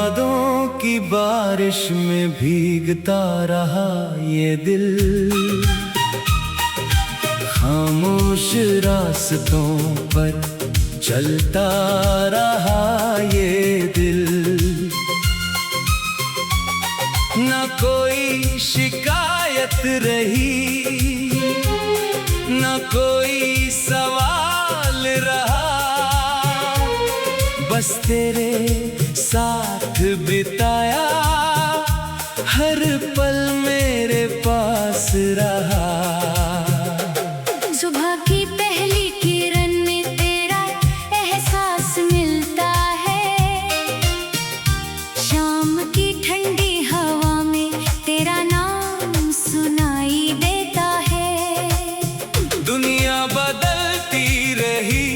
यादों की बारिश में भीगता रहा ये दिल, खामोश रास्तों पर चलता रहा ये दिल। न कोई शिकायत रही, न कोई सवाल रहा, बस तेरे साथ बिताया हर पल मेरे पास रहा। सुबह की पहली किरण में तेरा एहसास मिलता है, शाम की ठंडी हवा में तेरा नाम सुनाई देता है। दुनिया बदलती रही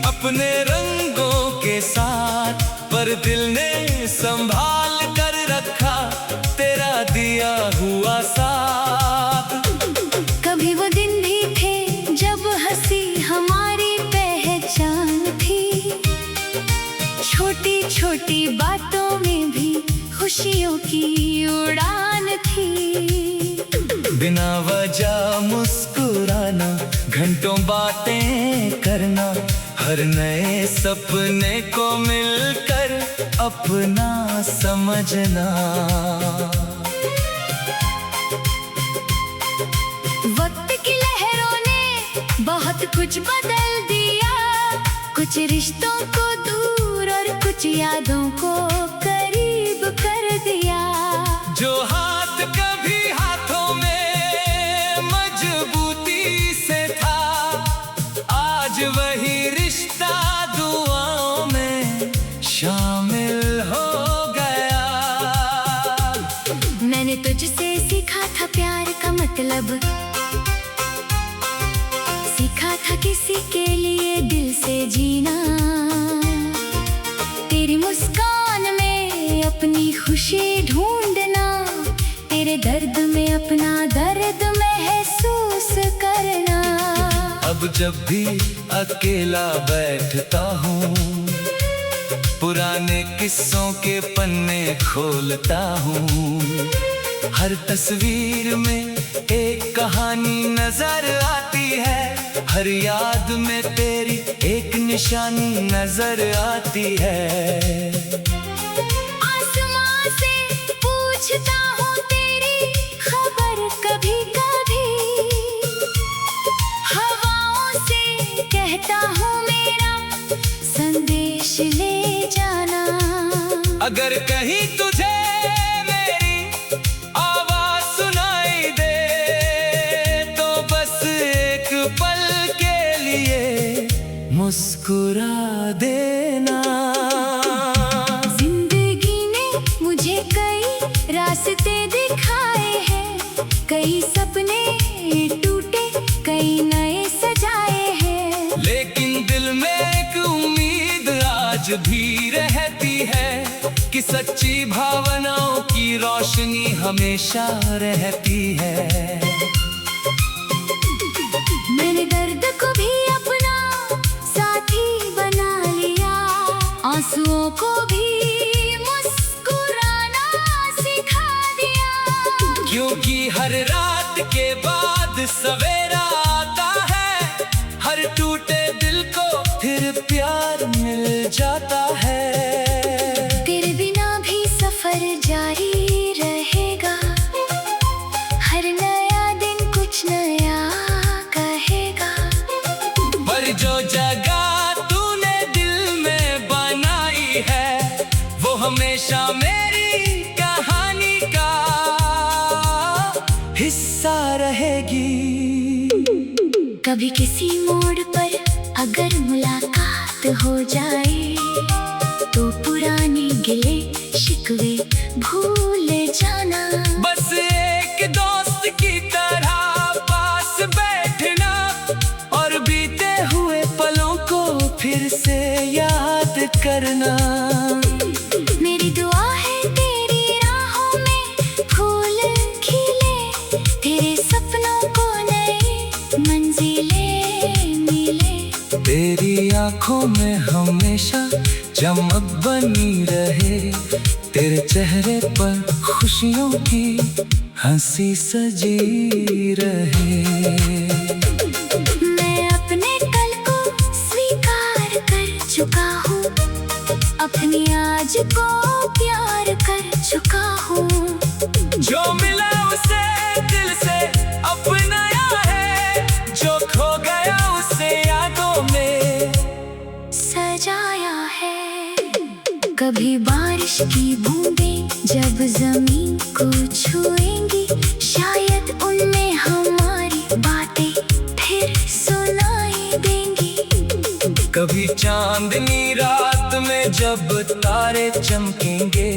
अपने रंगों के साथ, पर दिल ने संभाल कर रखा तेरा दिया हुआ साथ। कभी वो दिन भी थे जब हंसी हमारी पहचान थी, छोटी छोटी बातों में भी खुशियों की उड़ान थी। बिना वजह मुस्कुराना, घंटों बातें करना, हर नए सपने को मिलकर अपना समझना। वक्त की लहरों ने बहुत कुछ बदल दिया, कुछ रिश्तों को दूर और कुछ यादों को करीब कर दिया। जो हाथ कभी हाथों में मजबूती से था, आज वही रिश्ता दुआओं में शामिल हो गया। मैंने तुझसे सीखा था प्यार का मतलब, सीखा था किसी के लिए दिल से जीना। तेरी मुस्कान में अपनी खुशी ढूंढना, तेरे दर्द में अपना दर्द महसूस करना। अब जब भी अकेला बैठता हूँ, पुराने किस्सों के पन्ने खोलता हूँ, हर तस्वीर में एक कहानी नजर आती है, हर याद में तेरी एक निशानी नजर आती है। आसमां से पूछता हूँ तेरी खबर कभी कभी, हवाओं से कहता हूँ मेरा संदेश ले जाना। अगर कहीं तुझे मेरी आवाज सुनाई दे, तो बस एक पल के लिए मुस्कुरा देना। जिंदगी ने मुझे कई रास्ते दिखाए हैं, कई सपने टूटे कई नए सजाए हैं, लेकिन दिल में एक उम्मीद आज भी रहती है कि सच्ची भावनाओं की रोशनी हमेशा रहती है। मैंने दर्द को भी अपना साथी बना लिया, आंसुओं को भी मुस्कुराना सिखा दिया। क्योंकि हर रात के बाद सवेरा आता है, हर टूटे दिल को फिर प्यार मिल जाता है। तेरे बिना भी सफर जारी रहेगा, हर नया दिन कुछ नया कहेगा। पर जो जगह तूने दिल में बनाई है, वो हमेशा मेरी कहानी का हिस्सा रहेगी। कभी किसी मोड़ पर अगर मुलाकात हो जाए, तो पुराने गिले शिकवे भूल जाना। बस एक दोस्त की तरह पास बैठना, और बीते हुए पलों को फिर से याद करना। मेरी दुआ है तेरी राहों में फूल खिले, तेरे सपनों को नई मंजिलें मिले। तेरी आंखों में हमेशा चमक बनी रहे तेरे चेहरे पर, खुशियों की हंसी सजी रहे। मैं अपने कल को स्वीकार कर चुका हूँ, अपनी आज को प्यार कर चुका हूँ। जो मिला उसे दिल से अपनाया है, जो खो गया उसे यादों में सजाया है। कभी बारिश की बूंदें जब जमीन को छुएंगी, शायद उनमें हमारी बातें फिर सुनाई देंगी। कभी चांदनी रात में जब तारे चमकेंगे,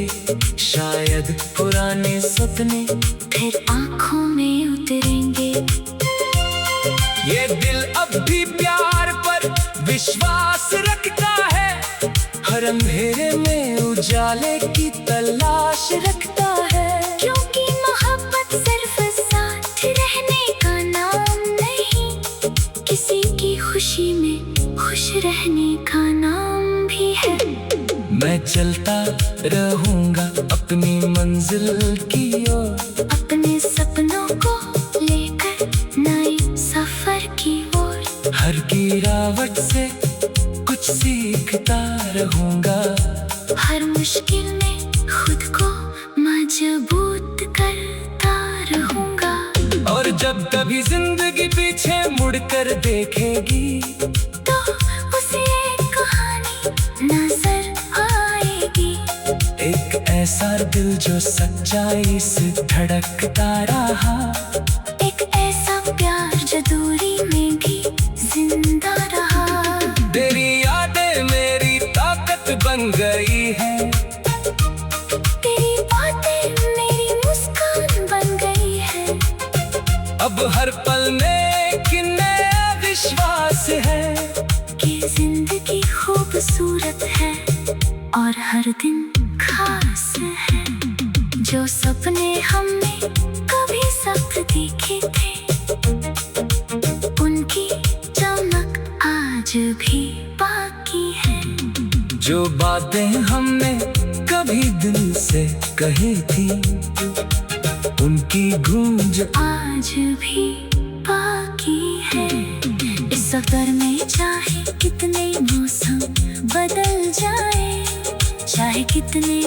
शायद पुराने सपने फिर आँखों में उतरेंगे। ये दिल अब भी प्यार पर विश्वास रखता है, हर अंधेरे में उजाले की तलाश रखता है। क्योंकि मोहब्बत सिर्फ साथ रहने का नाम नहीं, किसी की खुशी में खुश रहने का नाम भी है। मैं चलता रहूंगा अपनी मंजिल की ओर, अपने सपनों को लेकर नए सफर की ओर। हर गिरावट से कुछ सीखता रहूंगा, हर मुश्किल में खुद को मजबूत करता रहूंगा। और जब कभी जिंदगी पीछे मुड़कर देखेगी, तो उसे एक कहानी नजर आएगी। एक ऐसा दिल जो सच्चाई से धड़कता रहा, एक ऐसा प्यार जो दूरी में भी जिंदा रहा। तेरी यादें मेरी ताकत बन गई है, तेरी बातें मेरी मुस्कान बन गई है। अब हर पल में एक नया विश्वास है कि जिंदगी खूबसूरत है और हर दिन खास है। जो सपने हमने कभी सपने देखे थे, उनकी चमक आज भी बाकी है। जो बातें हमने कभी दिल से कही थी, उनकी गूंज आज भी बाकी है। इस सफर में चाहे कितने मौसम बदल जाए, चाहे कितने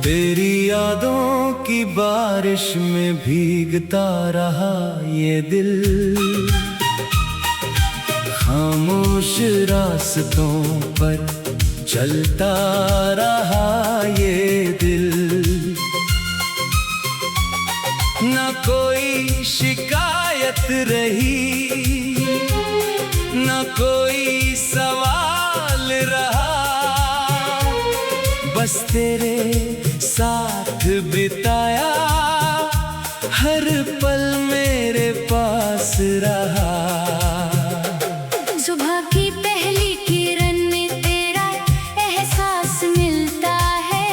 तेरी यादों की बारिश में भीगता रहा ये दिल, खामोश रास्तों पर चलता रहा ये दिल। न कोई शिकायत रही, न कोई सवाल रहा, बस तेरे साथ बिताया हर पल मेरे पास रहा। सुबह की पहली किरण में तेरा एहसास मिलता है,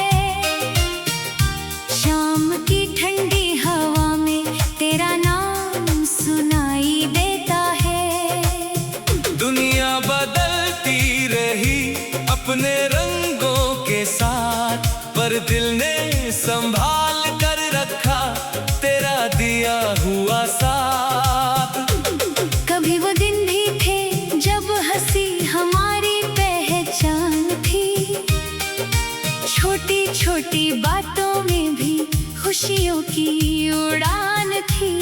शाम की ठंडी हवा में तेरा नाम सुनाई देता है। दुनिया बदलती रही अपने रंगों के साथ, पर दिल ने संभाल कर रखा तेरा दिया हुआ साथ। कभी वो दिन भी थे जब हंसी हमारी पहचान थी, छोटी छोटी बातों में भी खुशियों की उड़ान थी।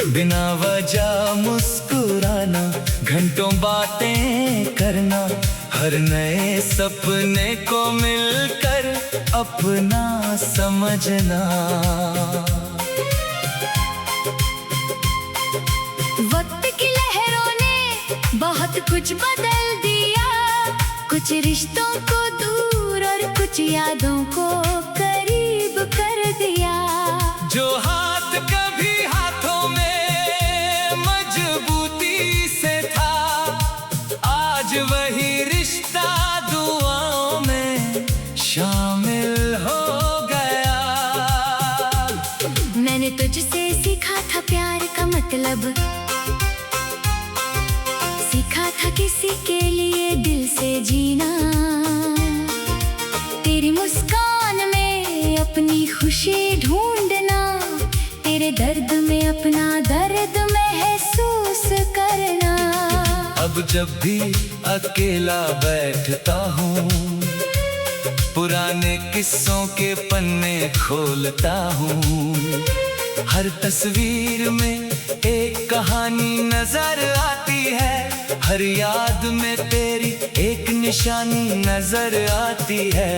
बिना वजह मुस्कुराना, घंटों बातें करना, हर नए सपने को मिलकर अपना समझना। वक्त की लहरों ने बहुत कुछ बदल दिया, कुछ रिश्तों को दूर और कुछ यादों को करीब कर दिया। जो हाथ कभी हाथों में मजबूती से था, आज वही रिश्ता दुआओं में तुझसे सीखा था प्यार का मतलब, सीखा था किसी के लिए दिल से जीना। तेरी मुस्कान में अपनी खुशी ढूंढना, तेरे दर्द में अपना दर्द महसूस करना। अब जब भी अकेला बैठता हूँ, पुराने किस्सों के पन्ने खोलता हूँ। हर तस्वीर में एक कहानी नजर आती है, हर याद में तेरी एक निशानी नजर आती है।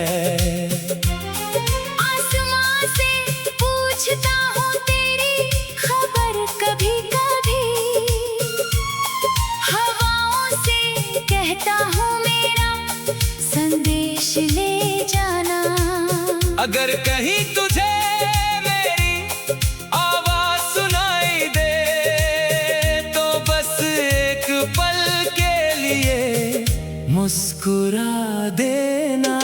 आसमां से पूछता हूँ तेरी खबर कभी कभी, हवाओं से कहता हूँ मेरा संदेश ले जाना। अगर कहीं तुझे मेरी आवाज सुनाई दे, तो बस एक पल के लिए मुस्कुरा देना।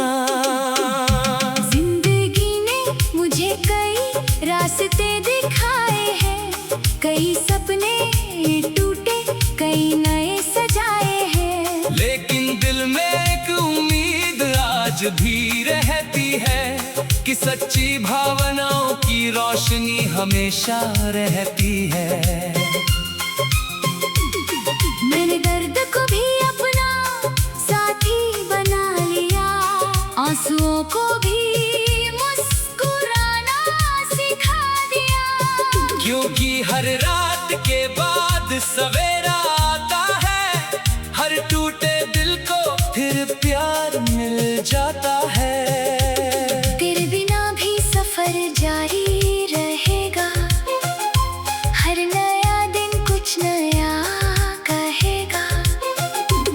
जिंदगी ने मुझे कई रास्ते दिखाए हैं, कई सपने टूटे कई नए सजाए हैं, लेकिन दिल में एक उम्मीद आज भी रहती है कि सच्ची भावनाओं की रोशनी हमेशा रहती है। मैंने दर्द को भी अपना साथी बना लिया, आंसुओं को भी मुस्कुराना सिखा दिया। क्योंकि हर रात के बाद सवेरा आता है, हर टूटे दिल को फिर प्यार मिल जाता है। तेरे बिना भी सफर जारी रहेगा, हर नया दिन कुछ नया कहेगा।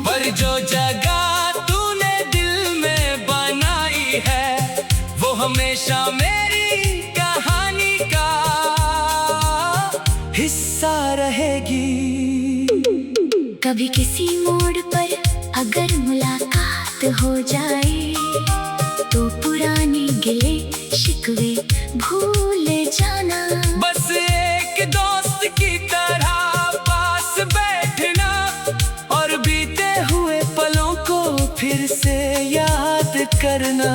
पर जो जगह तूने दिल में बनाई है, वो हमेशा मेरी कहानी का हिस्सा रहेगी। कभी किसी मोड़ पर अगर मुलाकात हो जाए, तो पुराने गिले शिकवे भूल जाना। बस एक दोस्त की तरह पास बैठना, और बीते हुए पलों को फिर से याद करना।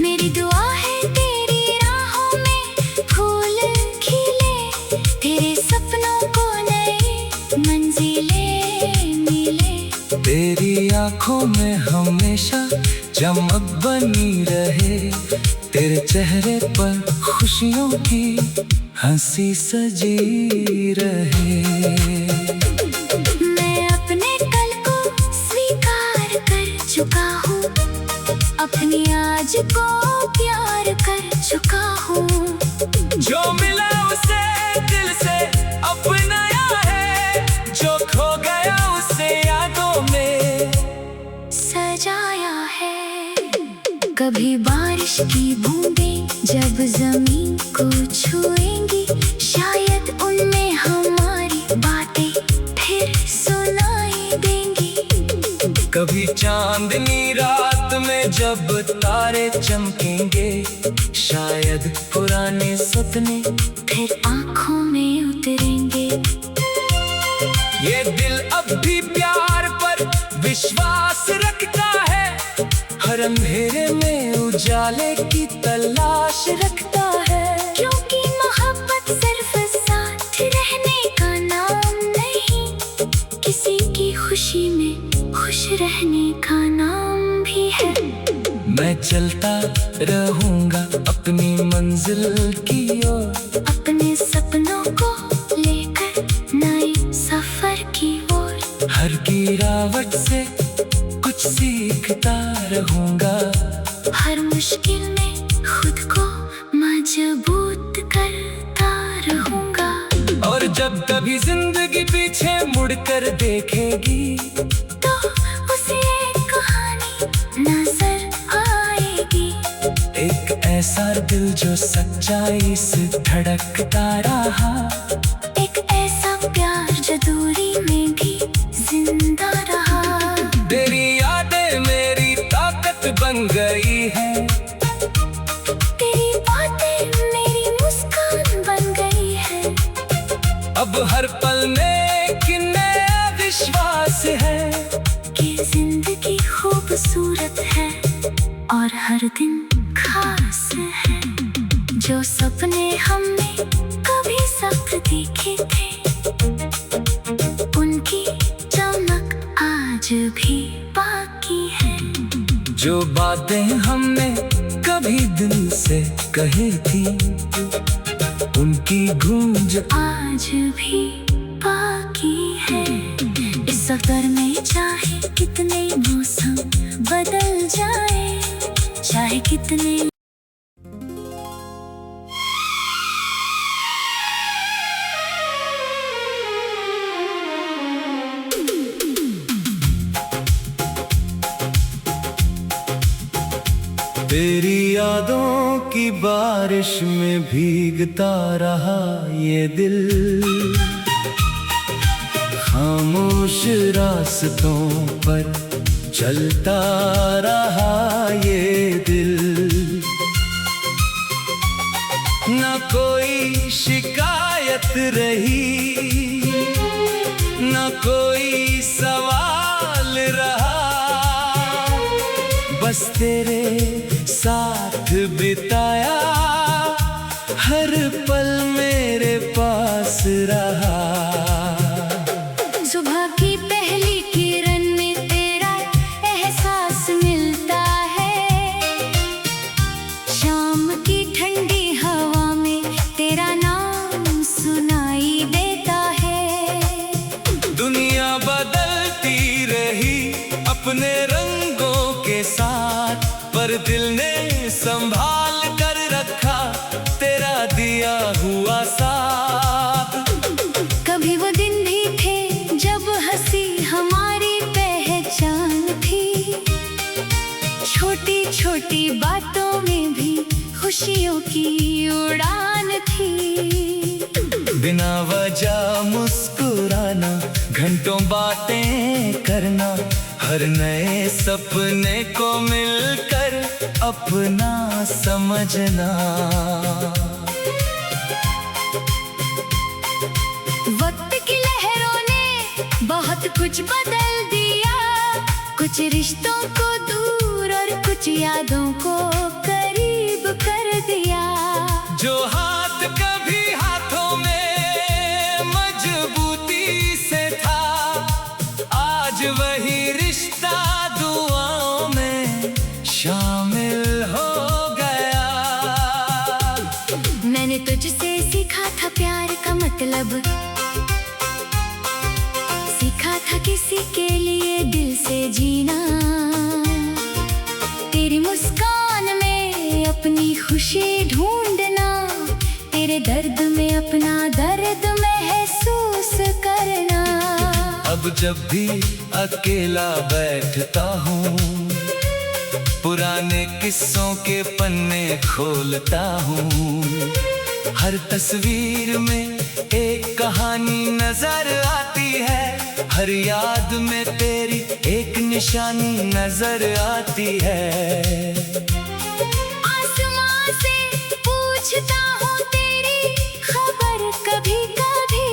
मेरी दुआ है तेरी राहों में फूल खिले, तेरे सपनों को नई मंजिलें मिले। तेरी आंखों में हमेशा चमक बनी रहे, तेरे चेहरे पर खुशियों की हंसी सजी रहे। मैं अपने कल को स्वीकार कर चुका हूँ, अपनी आज को प्यार कर चुका हूँ। जो मिला उसे दिल से अपनाया है, जो खो गया उसे यादों में सजाया है। कभी बारिश की बूंदें जब जमीन को छुएंगी, शायद उनमें हमारी बातें फिर सुनाई देंगी। कभी चांदनी रात में जब तारे चमकेंगे, शायद पुराने सपने फिर आंखों में उतरेंगे। ये दिल अब भी प्यार पर विश्वास रखता है, हर अंधेरे में उजाले की तलाश रखता है। क्योंकि मोहब्बत सिर्फ साथ रहने का नाम नहीं, किसी की खुशी में खुश रहने का नाम भी है। मैं चलता रहूंगा अपनी मंजिल की ओर, अपने सपनों को लेकर नए सफर की ओर। हर गिरावट से कुछ सीखता रहूंगा, हर मुश्किल में खुद को मजबूत करता रहूंगा। और जब कभी जिंदगी पीछे मुड़कर देखेगी, तो उसे एक कहानी नजर आएगी। एक ऐसा दिल जो सच्चाई से धड़कता रहा, एक ऐसा प्यार जो दूरी में भी जिंदा रहा। तेरी यादें मेरी ताकत बन गई है, तेरी बातें मेरी मुस्कान अब हर पल में एक नया विश्वास है कि जिंदगी खूबसूरत है और हर दिन खास है। जो सपने हमने कभी सख्त देखे थे, उनकी चमक आज भी बाकी है। जो बातें हमने कभी दिल से कही थी, उनकी गूंज आज भी बाकी है। इस सफर में चाहे कितने मौसम बदल जाए, चाहे कितने तेरी यादों की बारिश में भीगता रहा ये दिल, खामोश रास्तों पर चलता रहा ये दिल। न कोई शिकायत रही, न कोई सवाल रहा, बस तेरे साथ बिताया हर पल मेरे पास रहा। सुबह की पहली किरण में तेरा एहसास मिलता है, शाम की ठंडी हवा में तेरा नाम सुनाई देता है। दुनिया बदलती रही अपने रंगों के साथ, पर दिल ने संभाल कर रखा तेरा दिया हुआ साथ। कभी वो दिन भी थे जब हंसी हमारी पहचान थी, छोटी छोटी बातों में भी खुशियों की उड़ान थी। बिना वजह मुस्कुराना, घंटों बातें करना, हर नए सपने को मिलकर अपना समझना। वक्त की लहरों ने बहुत कुछ बदल दिया, कुछ रिश्तों को दूर और कुछ यादों को करीब कर दिया। जो हाथ कभी हाथों में मजबूती से था, आज वही रिश्ता दुआओं में शामिल हो गया। मैंने तुझसे सीखा था प्यार का मतलब, सीखा था किसी के लिए दिल से जीना। तेरी मुस्कान में अपनी खुशी ढूंढना, तेरे दर्द में अपना दर्द महसूस करना। अब जब भी अकेला बैठता हूँ, पुराने किस्सों के पन्ने खोलता हूँ, हर तस्वीर में एक कहानी नजर आती है, हर याद में तेरी एक निशानी नजर आती है। आसमां से पूछता हूँ तेरी खबर कभी कभी,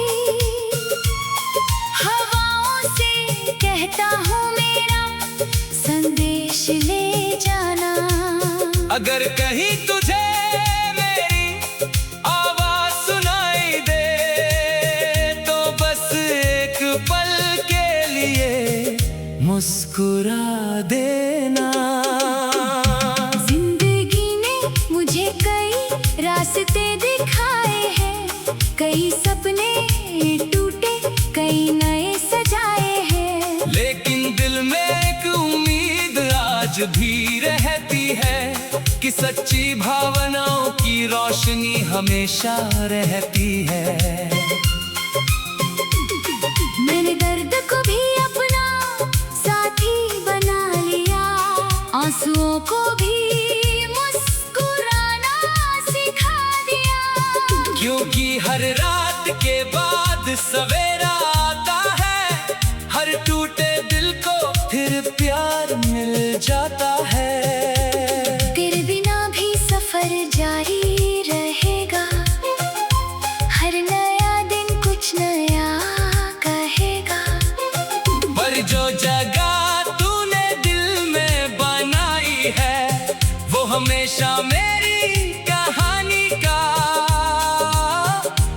हवाओं से कहता हूँ मेरा संदेश ले जाना। अगर कहीं तुझे मेरी आवाज सुनाई दे, तो बस एक पल के लिए मुस्कुरा देना। जिंदगी ने मुझे कई रास्ते दिखाए हैं, कई सपने टूटे कई नए सजाए हैं, लेकिन दिल में एक उम्मीद आज भी रहती है कि सच्ची भावनाओं की रोशनी हमेशा रहती है। मैंने दर्द को भी अपना साथी बना लिया, आंसुओं को भी मुस्कुराना सिखा दिया। क्योंकि हर रात के बाद सवेरा आता है, हर टूटे दिल को फिर प्यार मिल जाता है। तेरे बिना भी सफर जारी रहेगा, हर नया दिन कुछ नया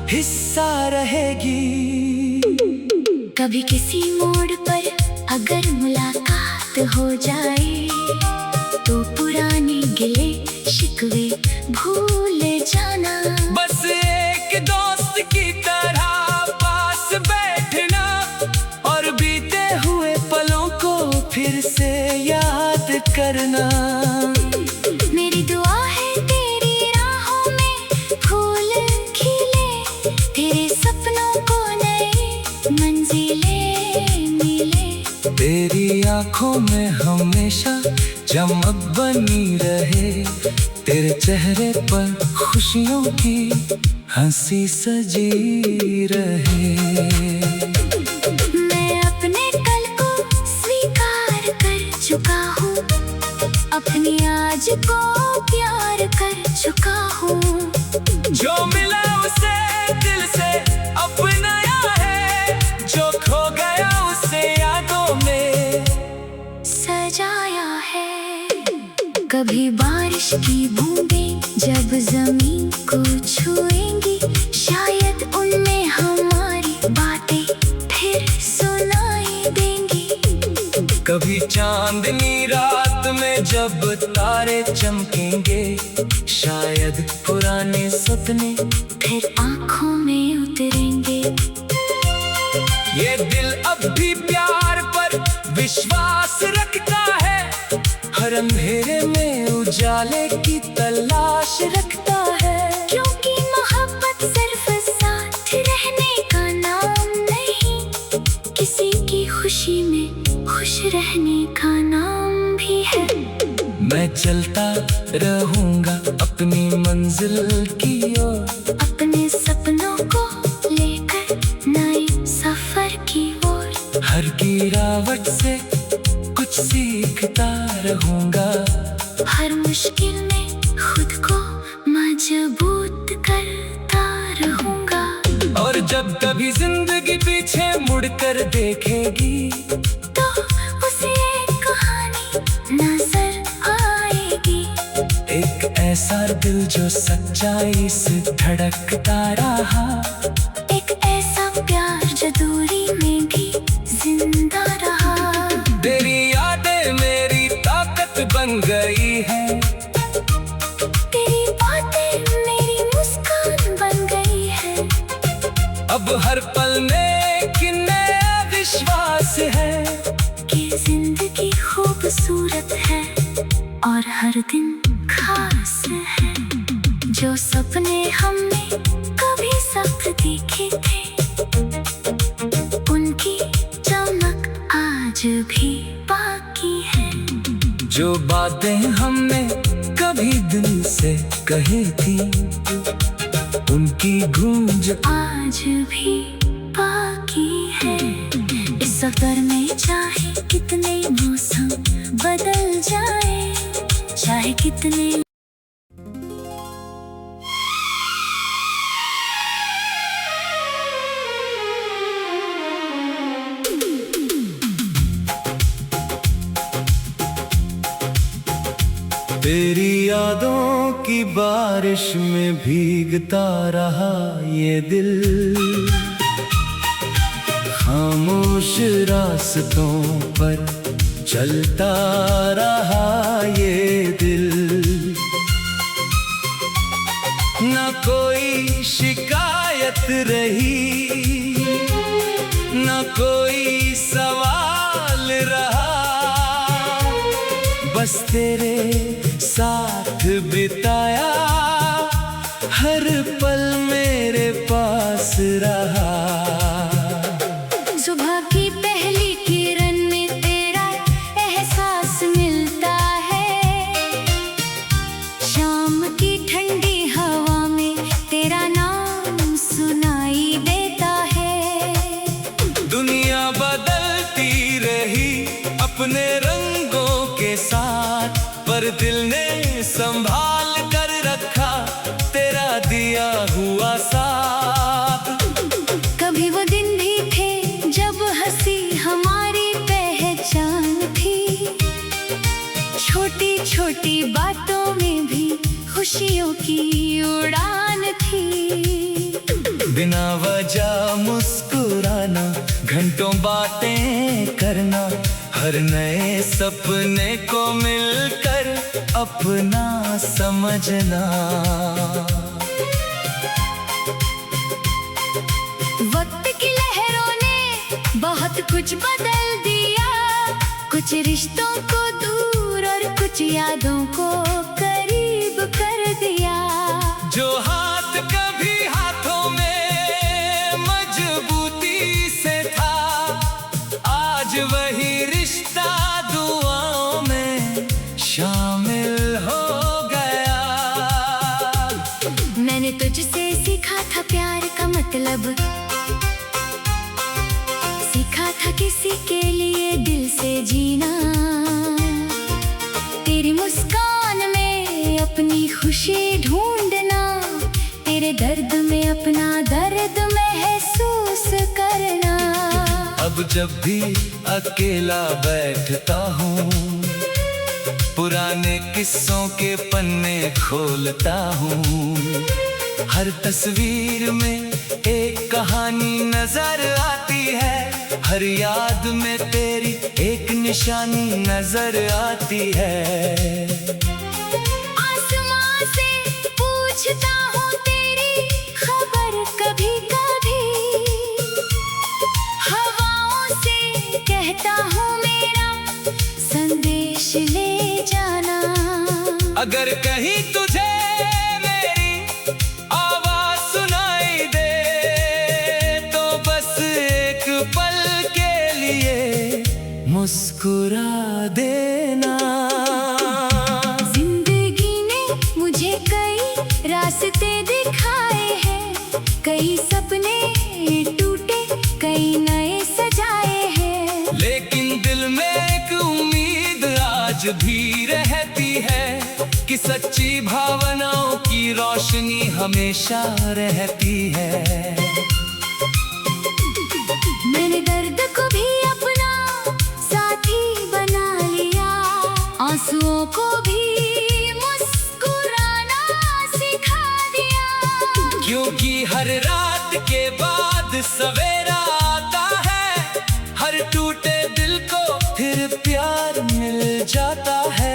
हिस्सा रहेगी। कभी किसी मोड़ पर अगर मुलाकात हो जाए तो पुराने गिले शिकवे भूल जाना। बस एक दोस्त की तरह पास बैठना और बीते हुए पलों को फिर से याद करना। मेरी दुआ है तेरी राहों में फूल खिले, तेरे सपनों को नई मंजिलें मिले। तेरी आंखों में हमेशा चमक बनी रहे, तेरे चेहरे पर खुशियों की हंसी सजी रहे। मैं अपने कल को स्वीकार कर चुका हूँ, अपनी आज को प्यार कर चुका हूँ। जो मिला उसे दिल से अपनाया है, जो खो गया उसे यादों में सजाया है। कभी बारिश की बूंदें जब जमीन को छुएंगी, शायद उनमें हमारी बातें फिर सुनाई देंगी। कभी चांदनी रात में जब तारे चमकेंगे, शायद पुराने सपने फिर आंखों में उतरेंगे। ये दिल अब भी प्यार पर विश्वास रखता है, हर अंधेरे में उजाले की तलाश रखता है। क्योंकि मोहब्बत सिर्फ साथ रहने का नाम नहीं, किसी की खुशी में खुश रहने का नाम भी है। मैं चलता रहूंगा अपनी मंजिल की ओर, अपने सपनों को लेकर नए सफर की ओर। हर गिरावट से कुछ सीखता रहूंगा, हर मुश्किल में खुद को मजबूत करता रहूंगा। और जब कभी जिंदगी पीछे मुड़कर देखेगी तो उसे एक कहानी नजर आएगी। एक ऐसा दिल जो सच्चाई से धड़कता रहा, एक ऐसा प्यार जो दूरी में भी जिंदा रहा। तेरी यादें मेरी ताकत बन गई है, तेरी बातें मेरी मुस्कान बन गई है। अब हर पल में एक नया विश्वास है कि जिंदगी खूबसूरत है और हर दिन खास है। जो सपने हमने कभी सपने देखे थे, उनकी चमक आज भी बाकी है। जो बातें हमने कभी दिल से कही थी, उनकी गूंज आज भी बाकी है। इस सफर में चाहे कितने मौसम बदल जाए, चाहे कितने तेरी यादों की बारिश में भीगता रहा ये दिल, खामोश रास्तों पर चलता रहा ये दिल। न कोई शिकायत रही, न कोई सवाल रहा, बस तेरे साथ बिताया हर पल मेरे पास रहा। सुबह की पहली किरण में तेरा एहसास मिलता है, शाम की ठंडी हवा में तेरा नाम सुनाई देता है। दुनिया बदलती रही अपने रंगों के साथ, पर दिल ने संभाल कर रखा तेरा दिया हुआ साथ। कभी वो दिन भी थे जब हंसी हमारी पहचान थी, छोटी छोटी बातों में भी खुशियों की उड़ान थी। बिना वजह मुस्कुराना, घंटों बातें करना, हर नए सपने को मिलकर अपना समझना। वक्त की लहरों ने बहुत कुछ बदल दिया, कुछ रिश्तों को दूर और कुछ यादों को करीब कर दिया। जो हाथ कभी हाथों में मजबूती से था, आज वही रिश्ता दुआओं में शामिल हो गया। मैंने तुझसे सीखा था प्यार का मतलब, सीखा था किसी के लिए दिल से जीना। तेरी मुस्कान में अपनी खुशी ढूंढना, तेरे दर्द में अपना दर्द महसूस करना। अब जब भी अकेला बैठता हूँ, पुराने किस्सों के पन्ने खोलता हूँ। हर तस्वीर में एक कहानी नजर आती है, हर याद में तेरी एक निशानी नजर आती है। आसमां से पूछता हूँ तेरी खबर कभी कभी, हवाओं से कहता हूँ मेरा संदेश ले जाना। अगर कहीं तुझे मेरी आवाज सुनाई दे, तो बस एक पल के लिए मुस्कुरा देना। जिंदगी ने मुझे कई रास्ते दिखाए हैं, कई सपने टूटे कई नए सजाए हैं। लेकिन दिल में एक उम्मीद आज भी रहती है, कि सच्ची भावनाओं की रोशनी हमेशा रहती है। मैंने दर्द को भी अपना साथी बना लिया, आंसुओं को भी मुस्कुराना सिखा दिया। क्योंकि हर रात के बाद सवेरा आता है, हर टूटे दिल को फिर प्यार मिल जाता है।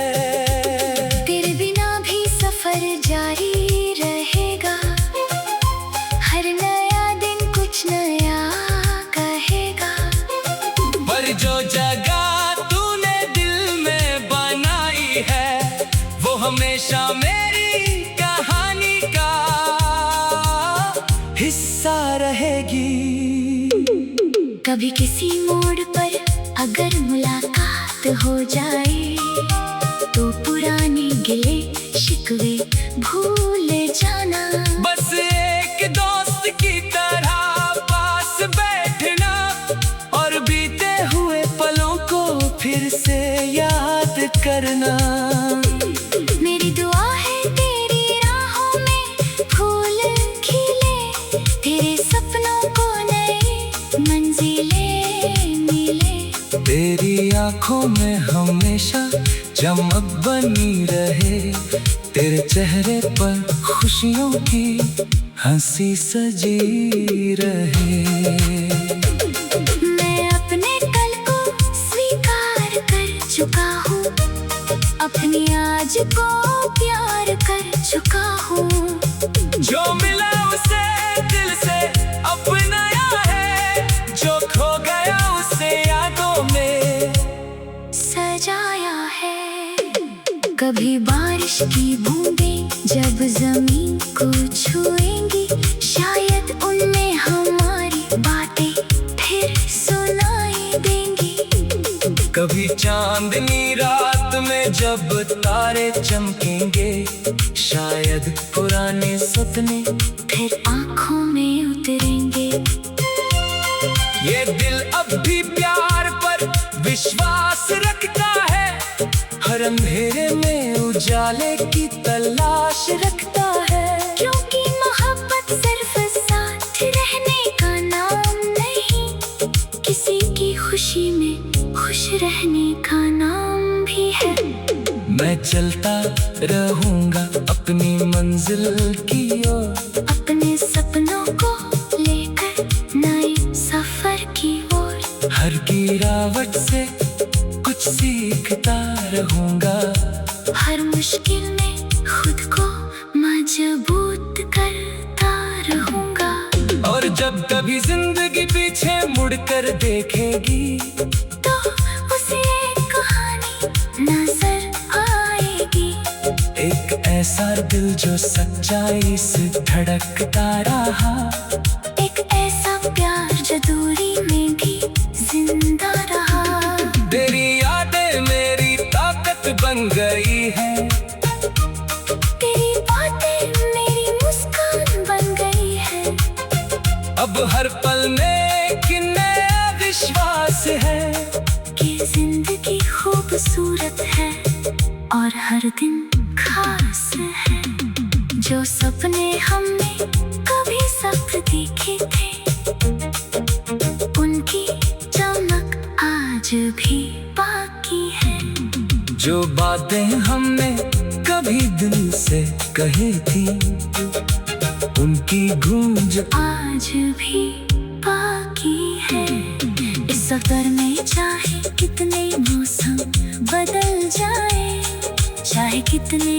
तेरे बिना भी सफर जारी रहेगा, हर नया दिन कुछ नया कहेगा। पर जो जगह तूने दिल में बनाई है, वो हमेशा मेरी कहानी का हिस्सा रहेगी। कभी किसी मोड़ पर अगर मुलाकात हो जाए, तो पुराने गिले शिकवे भूल जाना। बस एक दोस्त की तरह पास बैठना, और बीते हुए पलों को फिर से याद करना। मेरी दुआ है तेरी राहों में फूल खिले, तेरे सपनों को नई मंजिलें मिले। तेरी आंखों में हमेशा चमक बनी रहे, तेरे चेहरे पर खुशियों की हंसी सजी रहे। मैं अपने कल को स्वीकार कर चुका हूँ, अपनी आज को प्यार कर चुका हूँ। जो मिला उसे दिल से अपनाया है, जो खो गया उसे यादों में सजाया है। कभी बारिश की बूंदें जब जमीन को छुएंगी, शायद उनमें हमारी बातें फिर सुनाई देंगी। कभी चांदनी रात में जब तारे चमकेंगे, शायद पुराने सपने फिर आंखों में उतरेंगे। ये दिल अब भी प्यार पर विश्वास रखता है, हर अंधेरे में उजाले की तलाश रखता है। क्योंकि मोहब्बत सिर्फ साथ रहने का नाम नहीं, किसी की खुशी में खुश रहने का नाम भी है। मैं चलता रहूंगा अपनी मंजिल की ओर, अपने सपनों को गिरावट से कुछ सीखता रहूंगा। हर मुश्किल में खुद को मजबूत करता रहूंगा। और जब कभी जिंदगी पीछे मुड़कर देखेगी तो उसे एक कहानी नजर आएगी। एक ऐसा दिल जो सच्चाई से धड़कता रहा। एक ऐसा प्यार जो दूरी में भी जिंदा रहा। तेरी यादें मेरी ताकत बन गई है। तेरी बातें मेरी मुस्कान बन गई है। अब हर पल में एक नया विश्वास है कि जिंदगी खूबसूरत है और हर दिन खास है। जो सपने हमने कभी सपने देखे थे, उनकी चमक आज भी बाकी है। जो बातें हमने कभी दिल से कही थी, उनकी गूंज आज भी बाकी है। इस सफर में चाहे कितने मौसम बदल जाए, चाहे कितने